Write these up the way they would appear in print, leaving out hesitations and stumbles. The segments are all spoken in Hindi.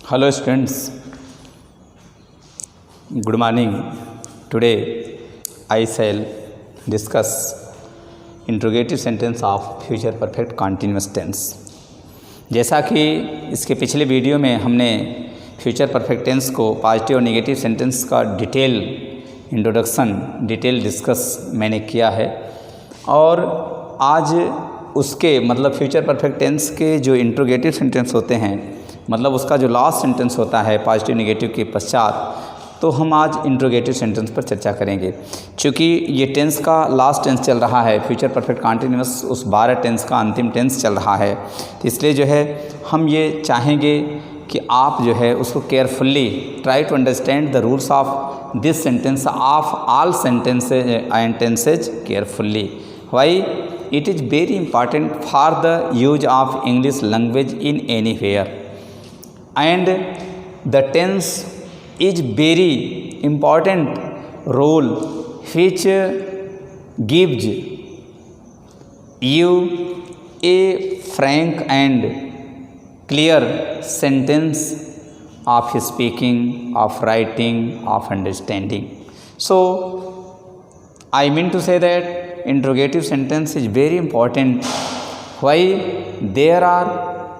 Hello students, good morning. Today I shall discuss interrogative sentence of future perfect continuous tense. जैसा कि इसके पिछले वीडियो में हमने फ्यूचर परफेक्ट टेंस को पॉजिटिव और नेगेटिव सेंटेंस का डिटेल इंट्रोडक्शन डिटेल डिस्कस मैंने किया है, और आज उसके मतलब फ्यूचर परफेक्ट टेंस के जो इंट्रोगेटिव सेंटेंस होते हैं, मतलब उसका जो लास्ट सेंटेंस होता है पॉजिटिव नेगेटिव के पश्चात, तो हम आज इंट्रोगेटिव सेंटेंस पर चर्चा करेंगे। चूँकि ये टेंस का लास्ट टेंस चल रहा है, फ्यूचर परफेक्ट कॉन्टिन्यूअस उस 12 टेंस का अंतिम टेंस चल रहा है, तो इसलिए जो है हम ये चाहेंगे कि आप जो है उसको carefully try to understand the rules of this sentence of all sentences and tenses carefully. Why it is very important for the use of English language in anywhere, and the tense is very important role which gives you a frank and clear sentence of speaking, of writing, of understanding. So I mean to say that interrogative sentence is very important. Why? There are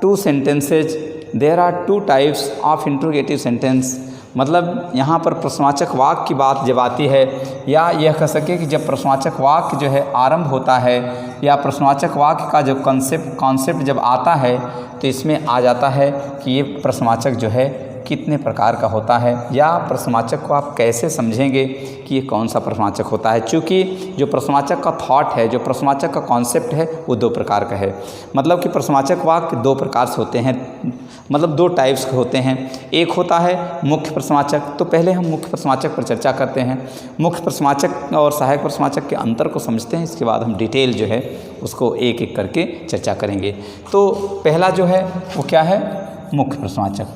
two sentences, there are two types of interrogative sentence. मतलब यहाँ पर प्रश्नवाचक वाक्य की बात जब आती है, या यह कह सके कि जब प्रश्नवाचक वाक्य जो है आरंभ होता है, या प्रश्नवाचक वाक्य का जो कॉन्सेप्ट जब आता है, तो इसमें आ जाता है कि ये प्रश्नवाचक जो है कितने प्रकार का होता है, या प्रश्नवाचक को आप कैसे समझेंगे कि ये कौन सा प्रश्नवाचक होता है। चूँकि जो प्रश्नवाचक का थॉट है, जो प्रश्नवाचक का कॉन्सेप्ट है, वो दो प्रकार का है। मतलब कि प्रश्नवाचक वाक्य दो प्रकार से होते हैं, मतलब दो टाइप्स के होते हैं। एक होता है मुख्य प्रश्नवाचक। तो पहले हम मुख्य प्रश्नवाचक पर चर्चा करते हैं। मुख्य प्रश्नवाचक और सहायक प्रश्नवाचक के अंतर को समझते हैं, इसके बाद हम डिटेल जो है उसको एक एक करके चर्चा करेंगे। तो पहला जो है वो क्या है? मुख्य प्रश्नवाचक।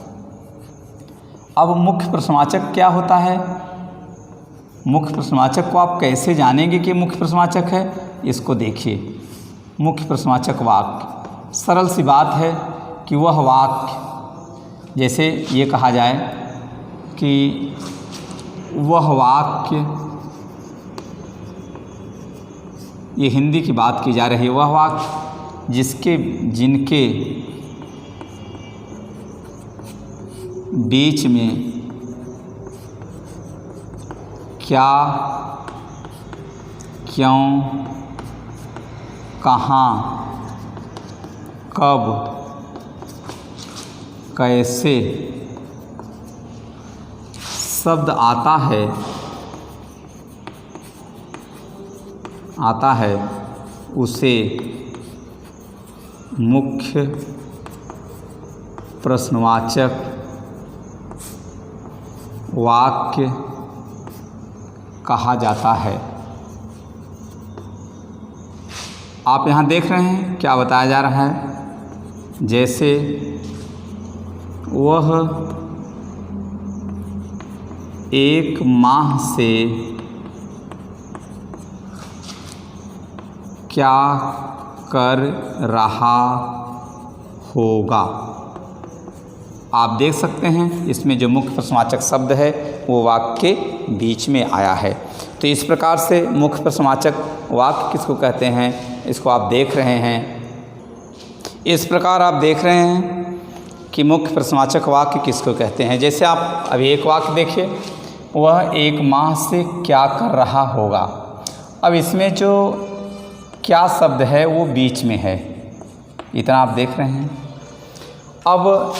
अब मुख्य प्रश्नवाचक क्या होता है? मुख्य प्रश्नवाचक को आप कैसे जानेंगे कि मुख्य प्रश्नवाचक है? इसको देखिए। मुख्य प्रश्नवाचक वाक्य, सरल सी बात है कि वह वाक्य, जैसे ये कहा जाए कि वह वाक्य, ये हिंदी की बात की जा रही है, वह वाक्य जिनके बीच में क्या, क्यों, कहाँ, कब, कैसे शब्द आता है उसे मुख्य प्रश्नवाचक वाक्य कहा जाता है। आप यहाँ देख रहे हैं क्या बताया जा रहा है? जैसे वह 1 माह से क्या कर रहा होगा। आप देख सकते हैं इसमें जो मुख्य प्रश्नवाचक शब्द है वो वाक्य के बीच में आया है। तो इस प्रकार से मुख्य प्रश्नवाचक वाक्य किसको कहते हैं, इसको आप देख रहे हैं। इस प्रकार आप देख रहे हैं कि मुख्य प्रश्नवाचक वाक्य किसको कहते हैं। जैसे आप अभी एक वाक्य देखिए, वह 1 माह से क्या कर रहा होगा। अब इसमें जो क्या शब्द है वो बीच में है, इतना आप देख रहे हैं। अब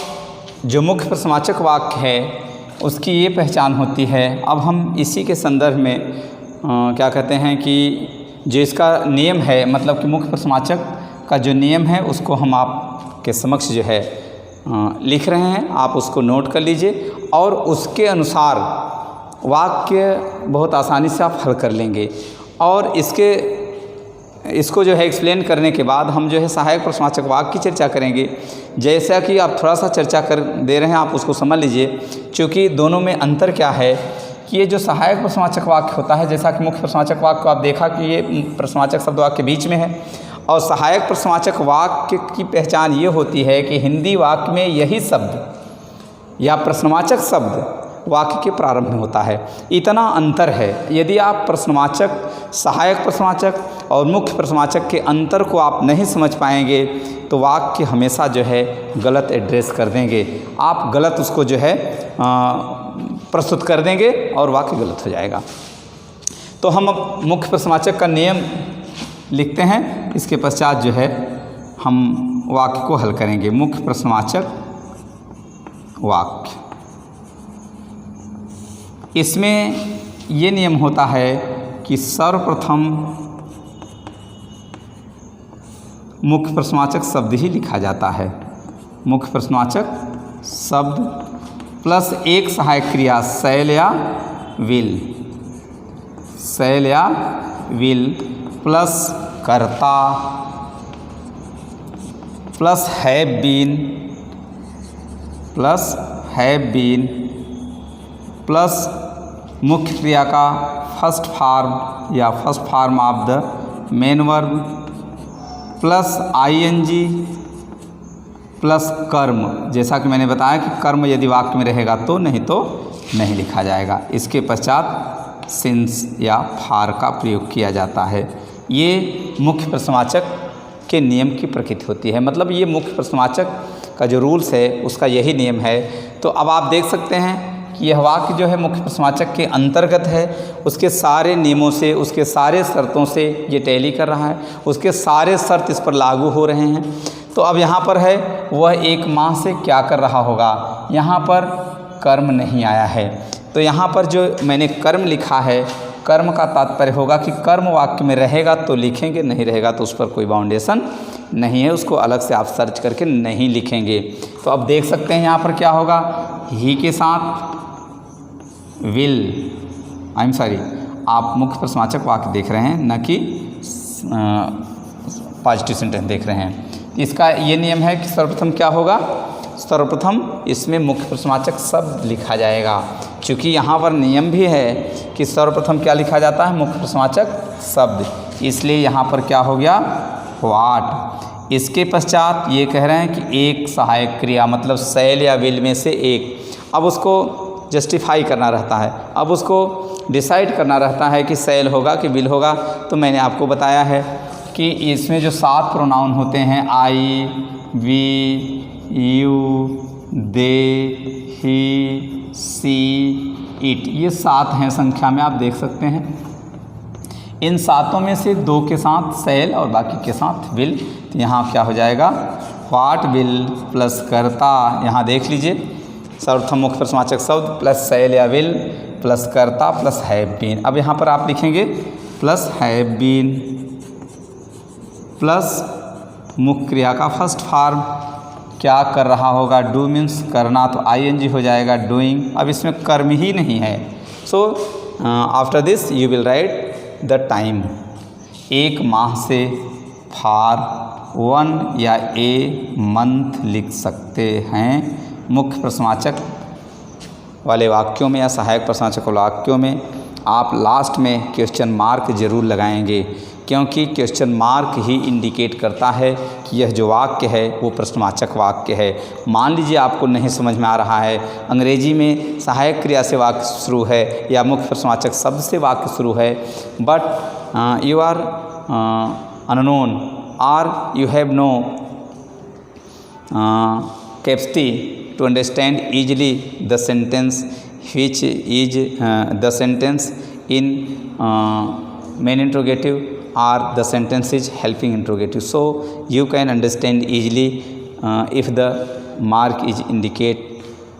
जो मुख्य प्रश्नवाचक वाक्य है उसकी ये पहचान होती है। अब हम इसी के संदर्भ में क्या कहते हैं कि जो इसका नियम है, मतलब कि मुख्य प्रश्नवाचक का जो नियम है उसको हम आपके समक्ष जो है लिख रहे हैं। आप उसको नोट कर लीजिए और उसके अनुसार वाक्य बहुत आसानी से आप हल कर लेंगे। और इसको जो है एक्सप्लेन करने के बाद हम जो है सहायक प्रश्नवाचक वाक्य की चर्चा करेंगे। जैसा कि आप थोड़ा सा चर्चा कर दे रहे हैं, आप उसको समझ लीजिए। क्योंकि दोनों में अंतर क्या है कि ये जो सहायक प्रश्नवाचक वाक्य होता है, जैसा कि मुख्य प्रश्नवाचक वाक्य को आप देखा कि ये प्रश्नवाचक शब्द वाक्य के बीच में है, और सहायक प्रश्नवाचक वाक्य की पहचान ये होती है कि हिंदी वाक्य में यही शब्द या प्रश्नवाचक शब्द वाक्य के प्रारंभ में होता है। इतना अंतर है। यदि आप प्रश्नवाचक, सहायक प्रश्नवाचक और मुख्य प्रश्नवाचक के अंतर को आप नहीं समझ पाएंगे तो वाक्य हमेशा जो है गलत एड्रेस कर देंगे, आप गलत उसको जो है प्रस्तुत कर देंगे और वाक्य गलत हो जाएगा। तो हम अब मुख्य प्रश्नवाचक का नियम लिखते हैं, इसके पश्चात जो है हम वाक्य को हल करेंगे। मुख्य प्रश्नवाचक वाक्य, इसमें ये नियम होता है कि सर्वप्रथम मुख्य प्रश्नवाचक शब्द ही लिखा जाता है। मुख्य प्रश्नवाचक शब्द प्लस एक सहायक क्रिया शैल या विल, शैल या विल प्लस कर्ता plus have been, plus have been plus मुख्य क्रिया का फर्स्ट फॉर्म या first form of the main verb plus ING plus कर्म। जैसा कि मैंने बताया कि कर्म यदि वाक्य में रहेगा तो, नहीं तो नहीं लिखा जाएगा। इसके पश्चात सिंस या फार का प्रयोग किया जाता है। ये मुख्य प्रश्नवाचक के नियम की प्रकृति होती है। मतलब ये मुख्य प्रश्नवाचक का जो रूल्स है उसका यही नियम है। तो अब आप देख सकते हैं कि यह वाक्य जो है मुख्य प्रश्नवाचक के अंतर्गत है, उसके सारे नियमों से, उसके सारे शर्तों से ये टैली कर रहा है, उसके सारे शर्त इस पर लागू हो रहे हैं। तो अब यहाँ पर है वह एक माह से क्या कर रहा होगा, यहाँ पर कर्म नहीं आया है। तो यहाँ पर जो मैंने कर्म लिखा है, कर्म का तात्पर्य होगा कि कर्म वाक्य में रहेगा तो लिखेंगे, नहीं रहेगा तो उस पर कोई बाउंडेशन नहीं है, उसको अलग से आप सर्च करके नहीं लिखेंगे। तो अब देख सकते हैं यहाँ पर क्या होगा, ही के साथ विल, आई एम सॉरी, आप मुख्य प्रश्नवाचक वाक्य देख रहे हैं, न कि पॉजिटिव सेंटेंस देख रहे हैं। इसका ये नियम है कि सर्वप्रथम क्या होगा, सर्वप्रथम इसमें मुख्य प्रश्नवाचक शब्द लिखा जाएगा। क्योंकि यहाँ पर नियम भी है कि सर्वप्रथम क्या लिखा जाता है, मुख्य प्रश्नवाचक शब्द, इसलिए यहाँ पर क्या हो गया, व्हाट। इसके पश्चात ये कह रहे हैं कि एक सहायक क्रिया, मतलब शैल या विल में से एक। अब उसको जस्टिफाई करना रहता है, अब उसको डिसाइड करना रहता है कि शैल होगा कि विल होगा। तो मैंने आपको बताया है कि इसमें जो 7 प्रोनाउन होते हैं, I, we, you, they, he, she, it, ये 7 हैं संख्या में, आप देख सकते हैं। इन 7 में से 2 के साथ शैल और बाकी के साथ विल। तो यहाँ क्या हो जाएगा, व्हाट विल प्लस कर्ता, यहाँ देख लीजिए, सर्वप्रथम मुख्य प्रश्नवाचक शब्द प्लस शैल या विल प्लस कर्ता प्लस हैव बीन। अब यहाँ पर आप लिखेंगे प्लस हैव बीन प्लस मुख्य क्रिया का फर्स्ट फॉर्म, क्या कर रहा होगा, डू मीन्स करना, तो आईएनजी हो जाएगा डूइंग। अब इसमें कर्म ही नहीं है। So after this you will right the time, एक माह से फॉर 1 या ए मंथ लिख सकते हैं। मुख्य प्रश्नवाचक वाले वाक्यों में या सहायक प्रश्नवाचक वाले वाक्यों में आप लास्ट में क्वेश्चन मार्क ज़रूर लगाएंगे, क्योंकि क्वेश्चन मार्क ही इंडिकेट करता है कि यह जो वाक्य है वो प्रश्नवाचक वाक्य है। मान लीजिए आपको नहीं समझ में आ रहा है, अंग्रेजी में सहायक क्रिया से वाक्य शुरू है या मुख्य प्रश्नवाचक शब्द से वाक्य शुरू है, बट यू आर अननोन और you have no capacity to understand easily the sentence which is the sentence in main interrogative or the sentence is helping interrogative. So you can understand easily if the mark is indicate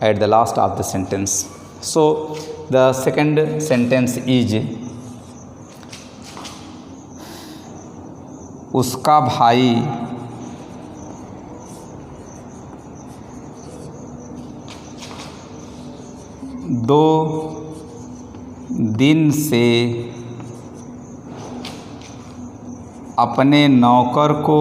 at the last of the sentence. So the second sentence is उसका भाई दो दिन से अपने नौकर को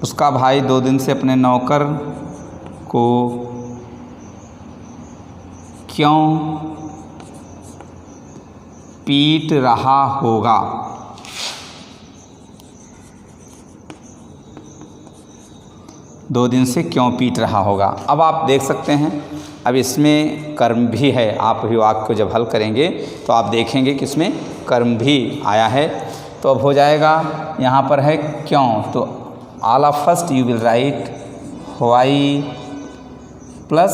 उसका भाई 2 दिन से अपने नौकर को क्यों पीट रहा होगा। दो दिन से क्यों पीट रहा होगा। अब आप देख सकते हैं, अब इसमें कर्म भी है। आप भी वाक्य को जब हल करेंगे तो आप देखेंगे कि इसमें कर्म भी आया है। तो अब हो जाएगा, यहाँ पर है क्यों, तो all of first you will write why plus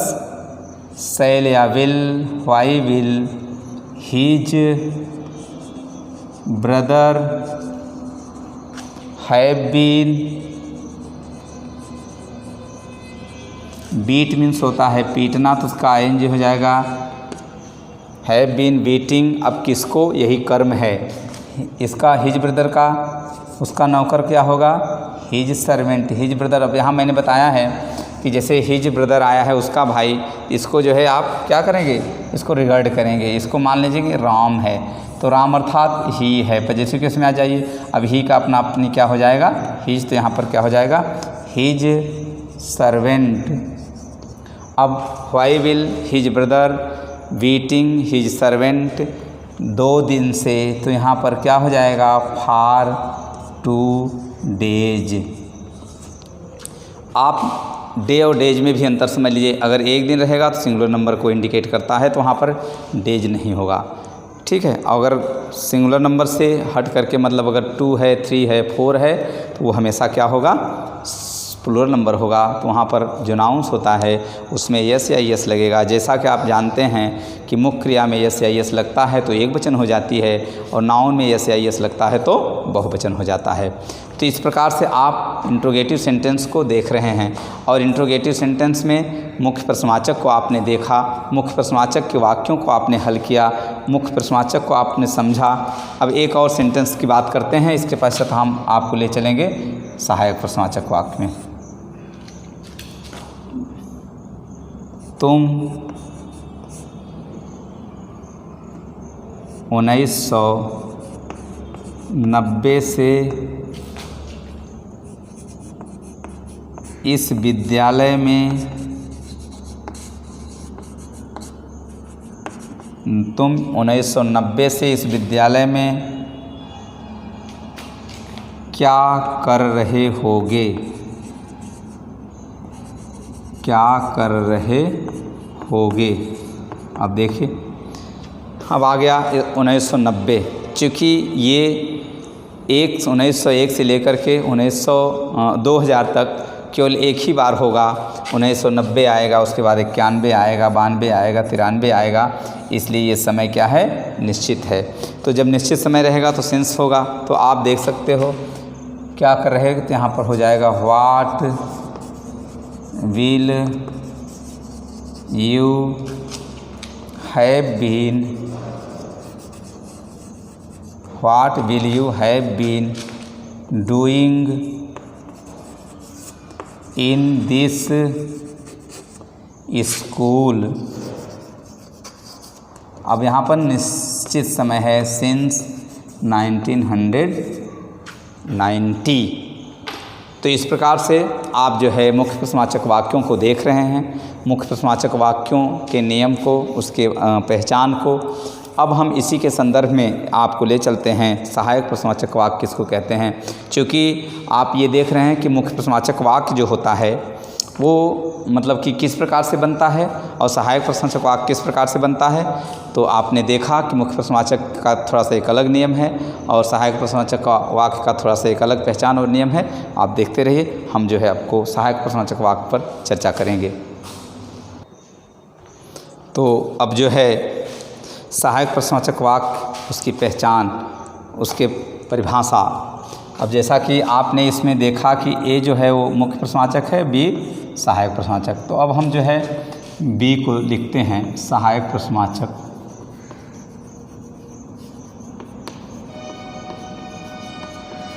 shall या will, why will his brother have been, beat means होता है पीटना, तो उसका आईएनजी हो जाएगा हैव बीन बीटिंग। अब किसको, यही कर्म है इसका, हिज ब्रदर का, उसका नौकर क्या होगा, हिज सर्वेंट, हिज ब्रदर। अब यहाँ मैंने बताया है कि जैसे हिज ब्रदर आया है उसका भाई, इसको जो है आप क्या करेंगे, इसको रिगार्ड करेंगे। इसको मान लीजिए कि राम है, तो राम अर्थात ही है, पर जैसे कि इसमें आ जाइए, अब ही का अपना अपनी क्या हो जाएगा, हिज, तो यहाँ पर क्या हो जाएगा हिज सर्वेंट। अब why will his brother beating his servant 2 दिन से, तो यहाँ पर क्या हो जाएगा फॉर 2 डेज। आप डे और डेज में भी अंतर समझ लीजिए। अगर एक दिन रहेगा तो सिंगुलर नंबर को इंडिकेट करता है, तो वहाँ पर डेज नहीं होगा, ठीक है। अगर सिंगुलर नंबर से हट करके, मतलब अगर 2 है, 3 है, 4 है, तो वो हमेशा क्या होगा, प्लूरल नंबर होगा। तो वहाँ पर जो नाउंस होता है उसमें यस या यस लगेगा। जैसा कि आप जानते हैं कि मुख्य क्रिया में यस या यस लगता है तो एक वचन हो जाती है, और नाउन में यस या यस लगता है तो बहुवचन हो जाता है। तो इस प्रकार से आप इंट्रोगेटिव सेंटेंस को देख रहे हैं, और इंट्रोगेटिव सेंटेंस में मुख्य प्रश्नवाचक को आपने देखा, मुख्य प्रश्नवाचक के वाक्यों को आपने हल किया, मुख्य प्रश्नवाचक को आपने समझा। अब एक और सेंटेंस की बात करते हैं, इसके पश्चात हम आपको ले चलेंगे सहायक प्रश्नवाचक वाक्य में। तुम 1990 से इस विद्यालय में, तुम 1990 से इस विद्यालय में क्या कर रहे होगे, क्या कर रहे होगे। अब देखिए, अब आ गया 1990, चूँकि ये 1901 से लेकर के 2000 तक केवल एक ही बार होगा। 1990 आएगा, उसके बाद 91 आएगा, 92 आएगा, 93 आएगा, इसलिए ये समय क्या है, निश्चित है। तो जब निश्चित समय रहेगा तो सेंस होगा। तो आप देख सकते हो क्या कर रहे हैं, तो यहाँ पर हो जाएगा what will you have been, what will you have been doing in this school. अब यहाँ पर निश्चित समय है सिंस 1990। तो इस प्रकार से आप जो है मुख्य प्रश्नवाचक वाक्यों को देख रहे हैं, मुख्य प्रश्नवाचक वाक्यों के नियम को, उसके पहचान को। अब हम इसी के संदर्भ में आपको ले चलते हैं सहायक प्रश्नवाचक वाक्य किसको कहते हैं। क्योंकि आप ये देख रहे हैं कि मुख्य प्रश्नवाचक वाक्य जो होता है वो मतलब कि किस प्रकार से बनता है और सहायक प्रश्नवाचक वाक्य किस प्रकार से बनता है। तो आपने देखा कि मुख्य प्रश्नवाचक का थोड़ा सा एक अलग नियम है और सहायक प्रश्नवाचक वाक्य का थोड़ा सा एक अलग पहचान और नियम है। आप देखते रहिए, हम जो है आपको सहायक प्रश्नवाचक वाक्य पर चर्चा करेंगे। तो अब जो है सहायक प्रश्नवाचक वाक्य, उसकी पहचान, उसके परिभाषा। अब जैसा कि आपने इसमें देखा कि ए जो है वो मुख्य प्रश्नवाचक है, बी सहायक प्रश्नवाचक। तो अब हम जो है बी को लिखते हैं सहायक प्रश्नवाचक।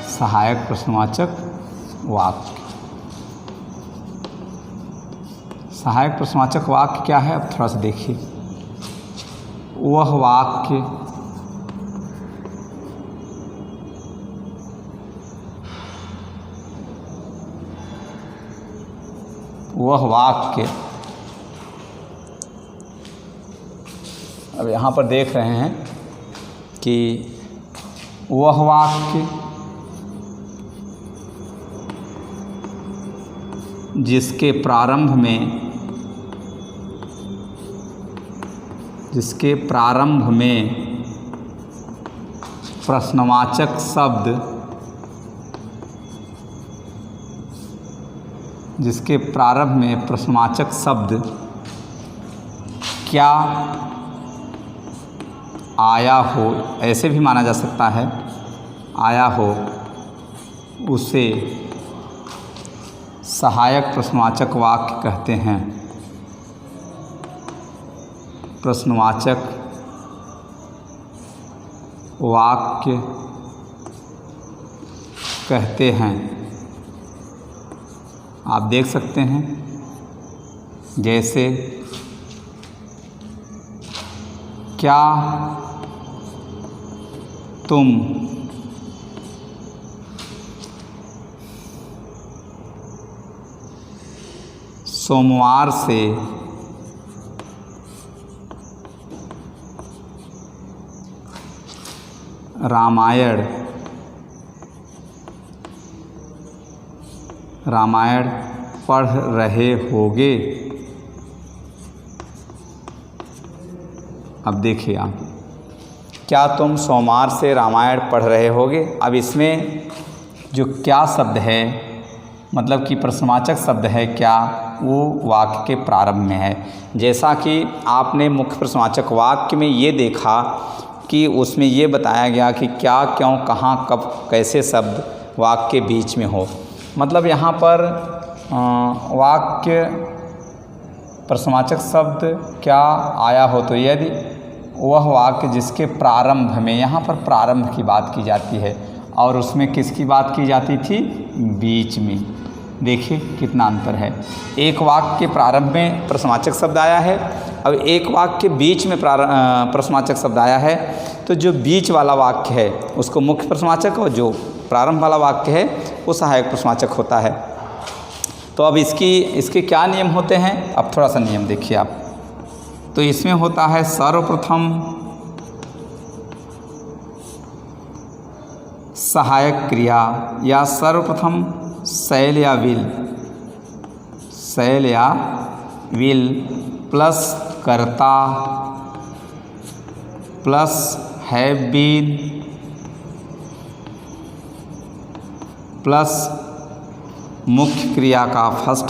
सहायक प्रश्नवाचक वाक्य। सहायक प्रश्नवाचक वाक्य क्या है, अब थोड़ा सा देखिए। वह वाक्य अब यहाँ पर देख रहे हैं कि वह वाक्य जिसके प्रारंभ में प्रश्नवाचक शब्द क्या आया हो, ऐसे भी माना जा सकता है, आया हो, उसे सहायक प्रश्नवाचक वाक्य कहते हैं। प्रश्नवाचक वाक्य कहते हैं। आप देख सकते हैं जैसे क्या तुम सोमवार से रामायण पढ़ रहे होगे। अब देखिए आप, क्या तुम सोमवार से रामायण पढ़ रहे होगे। अब इसमें जो क्या शब्द है, मतलब कि प्रश्नवाचक शब्द है क्या, वो वाक्य के प्रारंभ में है। जैसा कि आपने मुख्य प्रश्नवाचक वाक्य में ये देखा कि उसमें ये बताया गया कि क्या, क्यों, कहाँ, कब, कैसे शब्द वाक्य के बीच में हो। मतलब यहाँ पर वाक्य प्रश्नवाचक शब्द क्या आया हो, तो यदि वह वाक्य जिसके प्रारंभ में, यहाँ पर प्रारंभ की बात की जाती है और उसमें किसकी बात की जाती थी, बीच में। देखिए कितना अंतर है। एक वाक्य के प्रारंभ में प्रश्नवाचक शब्द आया है, अब एक वाक्य के बीच में प्रश्नवाचक शब्द आया है, तो जो बीच वाला वाक्य है उसको मुख्य प्रश्नवाचक और जो प्रारंभ वाला वाक्य है वो सहायक प्रश्नवाचक होता है। तो अब इसके क्या नियम होते हैं, अब थोड़ा सा नियम देखिए आप। तो इसमें होता है सर्वप्रथम सहायक क्रिया या सर्वप्रथम शैल या विल प्लस कर्ता प्लस हैव बीन प्लस मुख्य क्रिया का first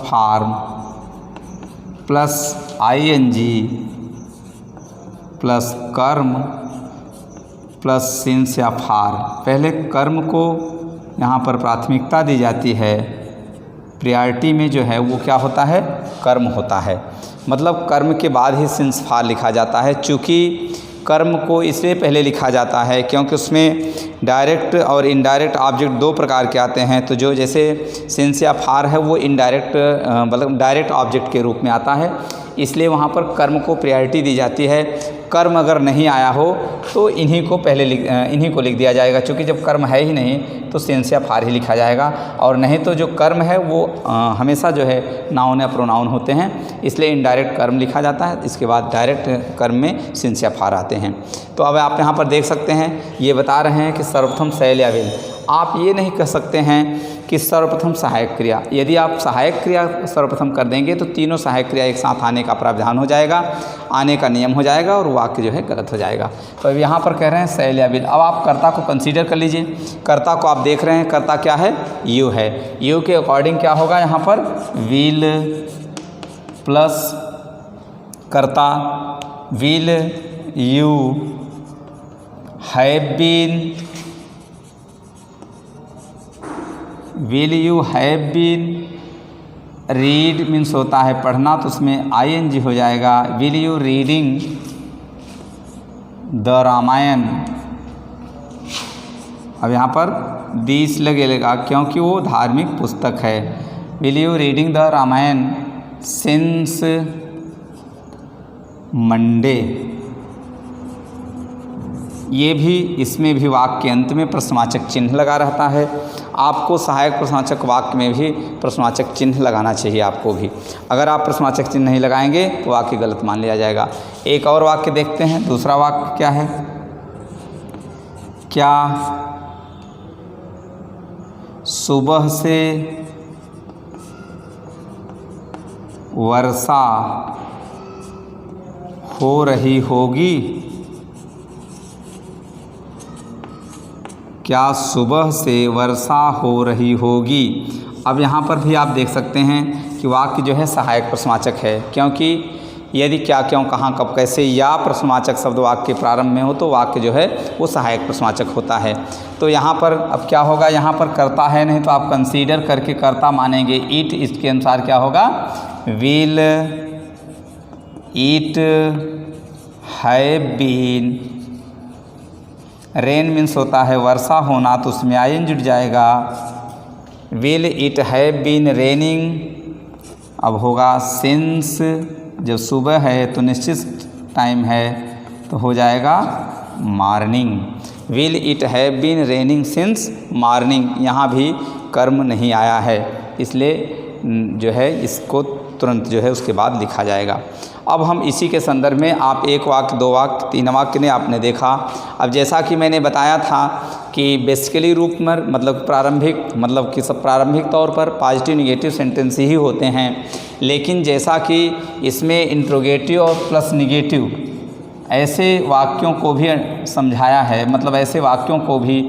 form, plus ING plus कर्म प्लस सिंस या फार। पहले कर्म को यहाँ पर प्राथमिकता दी जाती है, प्रायोरिटी में जो है वो क्या होता है, कर्म होता है। मतलब कर्म के बाद ही सिंस फार लिखा जाता है। चूँकि कर्म को इसलिए पहले लिखा जाता है क्योंकि उसमें डायरेक्ट और इनडायरेक्ट ऑब्जेक्ट दो प्रकार के आते हैं। तो जो जैसे सिंस या फार है वो इनडायरेक्ट मतलब डायरेक्ट ऑब्जेक्ट के रूप में आता है, इसलिए वहाँ पर कर्म को प्रायोरिटी दी जाती है। कर्म अगर नहीं आया हो तो इन्हीं को लिख दिया जाएगा। क्योंकि जब कर्म है ही नहीं तो सिंस या फार ही लिखा जाएगा, और नहीं तो जो कर्म है वो हमेशा जो है नाउन या प्रोनाउन होते हैं, इसलिए इनडायरेक्ट कर्म लिखा जाता है। इसके बाद डायरेक्ट कर्म में सिंस या फार आते हैं। तो अब आप यहाँ पर देख सकते हैं ये बता रहे हैं कि सर्वप्रथम शैल या विल। आप ये नहीं कह सकते हैं कि सर्वप्रथम सहायक क्रिया। यदि आप सहायक क्रिया सर्वप्रथम कर देंगे तो तीनों सहायक क्रिया एक साथ आने का प्रावधान हो जाएगा, आने का नियम हो जाएगा और वाक्य जो है गलत हो जाएगा। तो अब यहाँ पर कह रहे हैं शैल या विल। अब आप कर्ता को कंसीडर कर लीजिए। कर्ता को आप देख रहे हैं, कर्ता क्या है, यू है। यू के अकॉर्डिंग क्या होगा, यहाँ पर विल प्लस कर्ता, will you have been, will you have been, read means होता है पढ़ना, तो उसमें आईएनजी हो जाएगा। Will you reading the Ramayana. अब यहाँ पर दिस लगेगा क्योंकि वो धार्मिक पुस्तक है। Will you reading the Ramayana since Monday. ये भी, इसमें भी वाक्य के अंत में प्रश्नवाचक चिन्ह लगा रहता है। आपको सहायक प्रश्नवाचक वाक्य में भी प्रश्नवाचक चिन्ह लगाना चाहिए आपको भी। अगर आप प्रश्नवाचक चिन्ह नहीं लगाएंगे तो वाक्य गलत मान लिया जाएगा। एक और वाक्य देखते हैं। दूसरा वाक्य क्या है? क्या सुबह से वर्षा हो रही होगी? क्या सुबह से वर्षा हो रही होगी? अब यहाँ पर भी आप देख सकते हैं कि वाक्य जो है सहायक प्रश्नवाचक है, क्योंकि यदि क्या, क्यों, कहाँ, कब, कैसे या प्रश्नवाचक शब्द वाक्य के प्रारंभ में हो तो वाक्य जो है वो सहायक प्रश्नवाचक होता है। तो यहाँ पर अब क्या होगा, यहाँ पर कर्ता है नहीं तो आप कंसीडर करके कर्ता मानेंगे। ईट, इसके अनुसार क्या होगा? Will it have been. Rain means होता है वर्षा होना, तो उसमें आइन जुड़ जाएगा। Will it have been raining, अब होगा सिंस, जब सुबह है तो निश्चित टाइम है तो हो जाएगा morning. Will it have been raining since morning, यहाँ भी कर्म नहीं आया है, इसलिए जो है इसको तुरंत जो है उसके बाद लिखा जाएगा। अब हम इसी के संदर्भ में आप एक वाक्य, दो वाक्य, तीन वाक्य ने आपने देखा। अब जैसा कि मैंने बताया था कि बेसिकली रूप में मतलब प्रारंभिक, मतलब कि सब प्रारंभिक तौर पर पॉजिटिव निगेटिव सेंटेंस ही होते हैं, लेकिन जैसा कि इसमें इंट्रोगेटिव और प्लस निगेटिव ऐसे वाक्यों को भी समझाया है, मतलब ऐसे वाक्यों को भी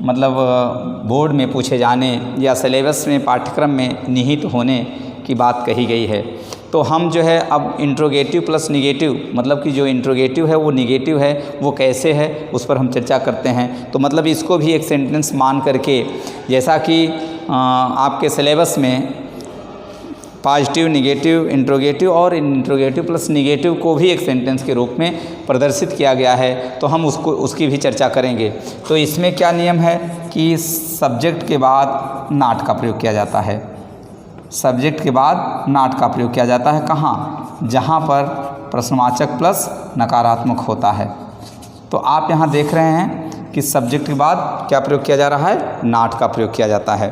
मतलब बोर्ड में पूछे जाने या सिलेबस में पाठ्यक्रम में निहित होने की बात कही गई है। तो हम जो है अब इंट्रोगेटिव प्लस निगेटिव, मतलब कि जो इंट्रोगेटिव है वो निगेटिव है वो कैसे है उस पर हम चर्चा करते हैं। तो मतलब इसको भी एक सेंटेंस मान करके, जैसा कि आपके सिलेबस में पॉजिटिव, निगेटिव, इंट्रोगेटिव और इंट्रोगेटिव प्लस निगेटिव को भी एक सेंटेंस के रूप में प्रदर्शित किया गया है, तो हम उसकी भी चर्चा करेंगे। तो इसमें क्या नियम है कि सब्जेक्ट के बाद नॉट का प्रयोग किया जाता है। सब्जेक्ट के बाद नॉट का प्रयोग किया जाता है कहाँ? जहाँ पर प्रश्नवाचक प्लस नकारात्मक होता है। तो आप यहाँ देख रहे हैं कि सब्जेक्ट के बाद क्या प्रयोग किया जा रहा है? नॉट का प्रयोग किया जाता है।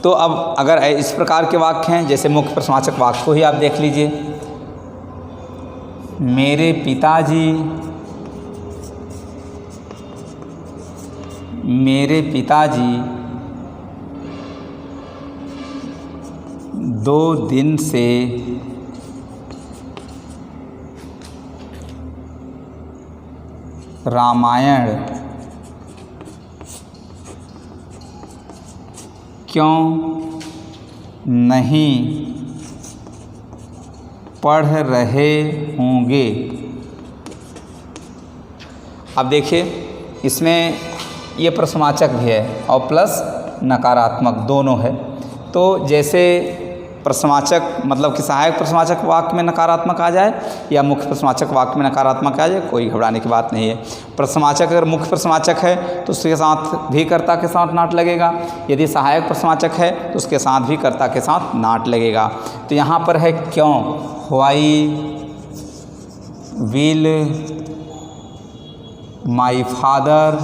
तो अब अगर इस प्रकार के वाक्य हैं, जैसे मुख्य प्रश्नवाचक वाक्य को ही आप देख लीजिए। मेरे पिताजी 2 दिन से रामायण क्यों नहीं पढ़ रहे होंगे? अब देखिए इसमें ये प्रश्नवाचक भी है और प्लस नकारात्मक दोनों है। तो जैसे प्रश्नवाचक मतलब कि सहायक प्रश्नवाचक वाक्य में नकारात्मक आ जाए या मुख्य प्रश्नवाचक वाक्य में नकारात्मक आ जाए, कोई घबराने की बात नहीं है। प्रश्नवाचक अगर मुख्य प्रश्नवाचक है तो उसके साथ भी कर्ता के साथ नॉट लगेगा, यदि सहायक प्रश्नवाचक है तो उसके साथ भी कर्ता के साथ नॉट लगेगा। तो यहाँ पर है क्यों, why will my father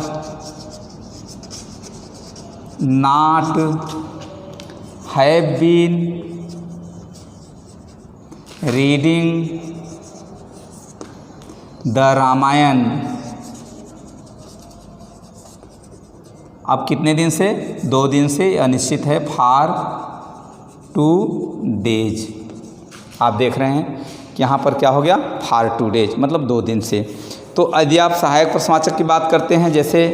not have been reading the Ramayana. अब कितने दिन से? 2 दिन से, अनिश्चित है, फॉर 2 डेज। आप देख रहे हैं कि यहाँ पर क्या हो गया? फॉर 2 डेज मतलब 2 दिन से। तो यदि आप सहायक प्रश्नवाचक की बात करते हैं, जैसे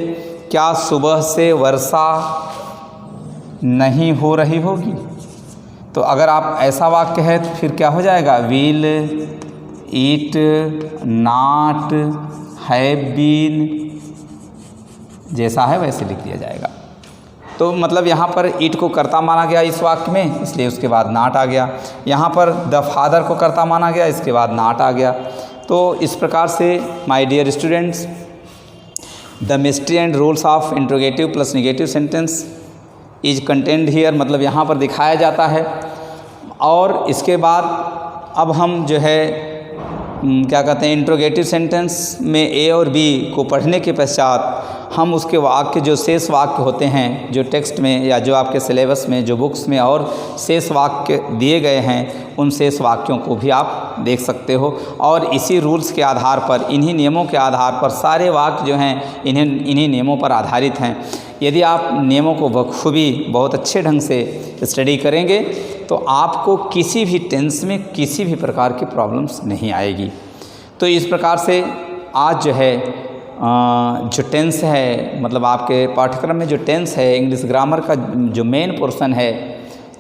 क्या सुबह से वर्षा नहीं हो रही होगी, तो अगर आप ऐसा वाक्य है तो फिर क्या हो जाएगा? Will it not have been, जैसा है वैसे लिख दिया जाएगा। तो मतलब यहाँ पर इट को कर्ता माना गया इस वाक्य में, इसलिए उसके बाद नॉट आ गया। यहाँ पर द फादर को कर्ता माना गया, इसके बाद नॉट आ गया। तो इस प्रकार से my dear students, the mystery and rules of interrogative plus negative sentence is content here, मतलब यहाँ पर दिखाया जाता है। और इसके बाद अब हम जो है क्या कहते हैं इंट्रोगेटिव सेंटेंस में ए और बी को पढ़ने के पश्चात हम उसके वाक्य जो शेष वाक्य होते हैं जो टेक्स्ट में या जो आपके सिलेबस में जो बुक्स में और शेष वाक्य दिए गए हैं उन शेष वाक्यों को भी आप देख सकते हो। और इसी रूल्स के आधार पर, इन्हीं नियमों के आधार पर सारे वाक्य जो हैं इन्हीं नियमों पर आधारित हैं। यदि आप नियमों को बखूबी बहुत अच्छे ढंग से स्टडी करेंगे तो आपको किसी भी टेंस में किसी भी प्रकार की प्रॉब्लम्स नहीं आएगी। तो इस प्रकार से आज जो है जो टेंस है, मतलब आपके पाठ्यक्रम में जो टेंस है, इंग्लिश ग्रामर का जो मेन पोर्शन है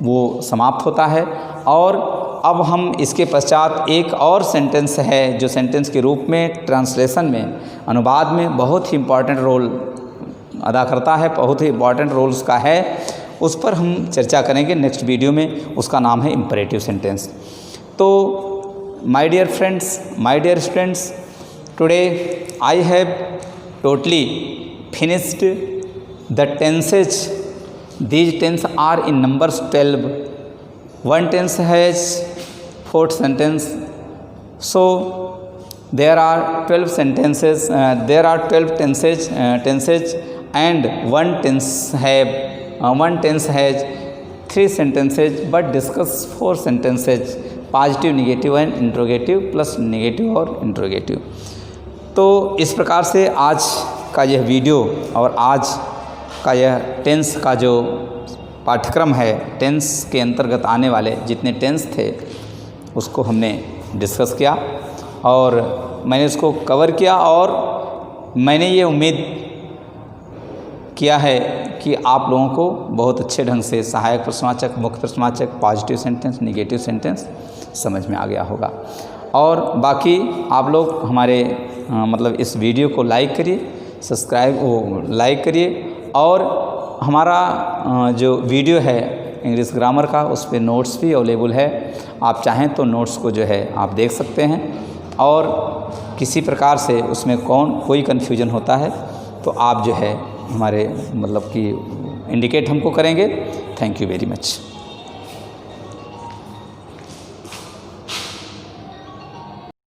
वो समाप्त होता है। और अब हम इसके पश्चात एक और सेंटेंस है जो सेंटेंस के रूप में ट्रांसलेशन में, अनुवाद में बहुत ही इम्पॉर्टेंट रोल अदा करता है, बहुत ही इम्पॉर्टेंट रोल उसका है, उस पर हम चर्चा करेंगे नेक्स्ट वीडियो में। उसका नाम है इम्परेटिव सेंटेंस। तो my dear friends, my dear students, today I have totally finished the tenses. These tenses are in numbers 12. One tense has 4 sentences. So there are 12 sentences. There are 12 tenses, and one tense has 3 sentences. But discuss 4 sentences: positive, negative and interrogative plus negative और इंट्रोगेटिव। तो इस प्रकार से आज का यह वीडियो और आज का यह टेंस का जो पाठ्यक्रम है, टेंस के अंतर्गत आने वाले जितने टेंस थे उसको हमने डिस्कस किया और मैंने इसको कवर किया। और मैंने ये उम्मीद किया है कि आप लोगों को बहुत अच्छे ढंग से सहायक प्रश्नवाचक, मुख्य प्रश्नवाचक, पॉजिटिव सेंटेंस, नेगेटिव सेंटेंस समझ में आ गया होगा। और बाकी आप लोग हमारे मतलब इस वीडियो को लाइक करिए, लाइक करिए। और हमारा जो वीडियो है इंग्लिश ग्रामर का, उस पर नोट्स भी अवेलेबल है। आप चाहें तो नोट्स को जो है आप देख सकते हैं। और किसी प्रकार से उसमें कोई कन्फ्यूजन होता है तो आप जो है हमारे मतलब कि इंडिकेट हमको करेंगे। Thank you very much.